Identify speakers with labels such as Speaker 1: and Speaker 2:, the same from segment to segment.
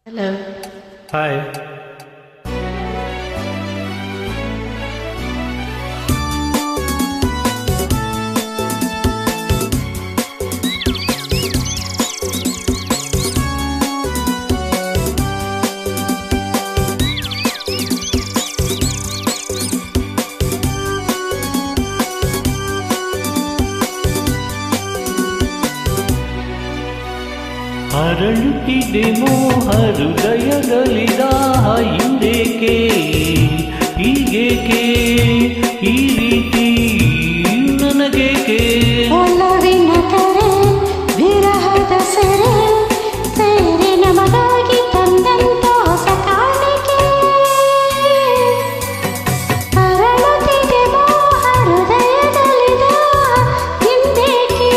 Speaker 1: Hello.
Speaker 2: Hi. ಅರಳುತ್ತಿದೆ ಮೋಹ ಹೃದಯದಲ್ಲಿ ದಾಹ ಹಿಂದೇಕೆ ಹೀಗೇಕೆ ಈ ರೀತಿ ನನಗೇಕೆ
Speaker 3: ಒಲವಿನ ಕರೆ ವಿರಹದ ಸೆರೆ ಸೇರಿ ನಮಗಾಗಿ ತಂದಂತ ಹೊಸ ಕಾಣಿಕೆ ಅರಳುತ್ತಿದೆ ಮೋಹ ಹೃದಯದಲ್ಲಿ ದಾಹ ಹಿಂದೇಕೆ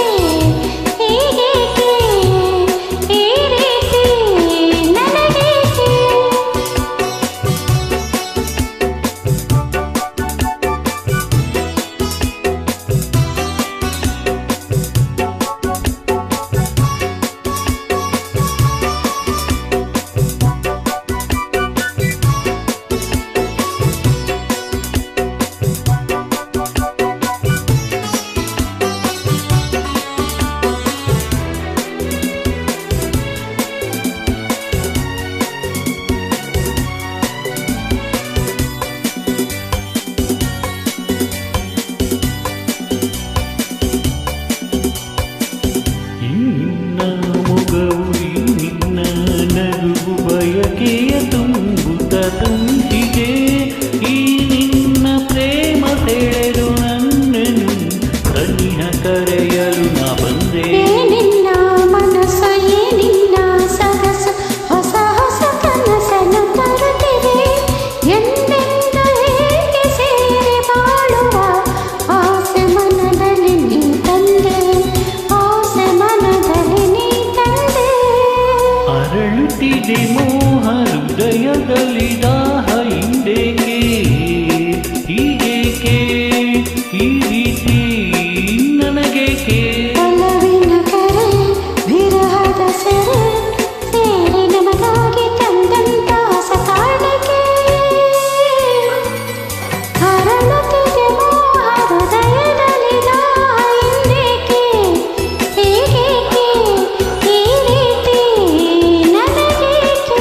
Speaker 3: ಹೀಗೇಕೆ ಈ ರೀತಿ ನನಗೇಕೆ
Speaker 2: ನಿನ್ನ ಮೊಗವು ನಿನ್ನ ನಗುವು ಬಯಕೆಯ ತುಂಬುತ್ತ ತುಂಬಿದೆ ಈ ನಿನ್ನ ಪ್ರೇಮ ಸೆಳೆದು ನನ್ನನ್ನು ಸನಿಹ ಕರೆಯಲು ನಾ ಬಂದೆ
Speaker 3: ನಿನ್ನ ಮನಸ್ಸು ನಿನ್ನ ಸೊಗಸು ಹೊಸ ಹೊಸ ಕನಸನ್ನು ತರುತ್ತಿದೆ ಎಂದೆಂದು ಹೇಗೆ ಸೇರಿ ಬಾಳುವ ಆಸೆ ಮನದಲ್ಲಿ ನೀ ತಂದೆ ಆಸೆ ಮನದಲ್ಲಿ ನೀ ತಂದೆ
Speaker 2: ಅರಳುತ್ತಿದೆ ಮೋಹ ಹೃದಯದಲ್ಲಿ ದಾಹ ಹಿಂದೇಕೆ ಹೀಗೇಕೆ ಈ ರೀತಿ ನನಗೇಕೆ
Speaker 3: ಒಲವಿನ ಕರೆ ವಿರಹದ ಸೆರೆ ಸೇರಿ ನಮಗಾಗಿ ತಂದಂತ ಹೊಸ ಕಾಣಿಕೆ ಅರಳುತ್ತಿದೆ ಮೋಹ ಹೃದಯದಲ್ಲಿ ದಾಹ ಹಿಂದೇಕೆ ಹೀಗೇಕೆ ಈ ರೀತಿ ನನಗೇಕೆ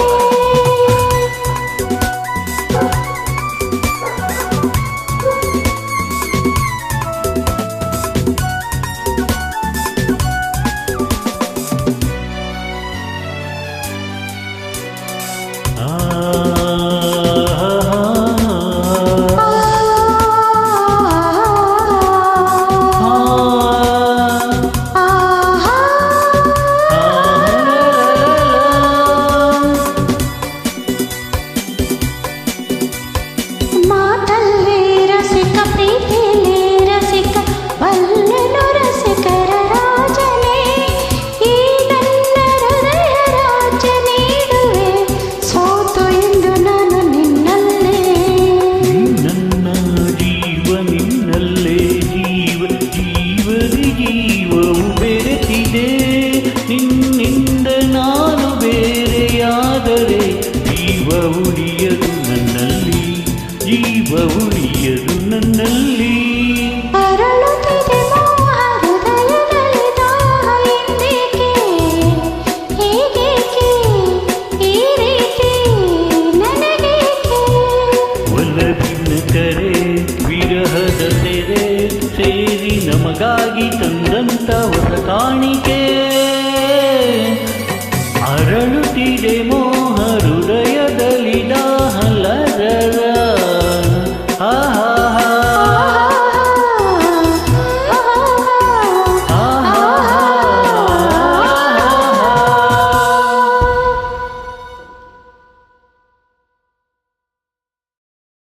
Speaker 3: ಮಾತಲ್ಲಿ ರಸಿಕ ಪ್ರೀತಿಲಿ ರಸಿಕ ಬಲ್ಲೆನು ರಸಿಕರ ರಾಜನೇ ಈ ನನ್ನ ಹೃದಯ ರಾಜ್ಯ ನೀಡುವೆ ಸೋತು ಎಂದು ನಾನು ನಿನ್ನಲ್ಲೇ
Speaker 2: ನನ್ನ ಜೀವ ನಿನ್ನಲ್ಲೇ ಜೀವವು ಬೆರೆತಿದೆ ನಿನ್ನಿಂದ ನಾನು ಬೇರೆಯಾದರೆ ಜೀವ ಉಳಿಯದು ನನ್ನಲ್ಲಿ ಜೀವ ಉಳಿಯದು ನನ್ನಲ್ಲಿ
Speaker 3: ಅರಳುತ್ತಿದೆ ಮೋಹ ಹೃದಯದಲ್ಲಿ ದಾಹ ಹಿಂದೇಕೆ ಹೀಗೇಕೆ ಈ ರೀತಿ ನನಗೇಕೆ
Speaker 2: ಒಲವಿನ ಕರೆ ವಿರಹದ ಸೆರೆ ಸೇರಿ ನಮಗಾಗಿ ತಂದಂತ ಹೊಸ ಕಾಣಿಕೆ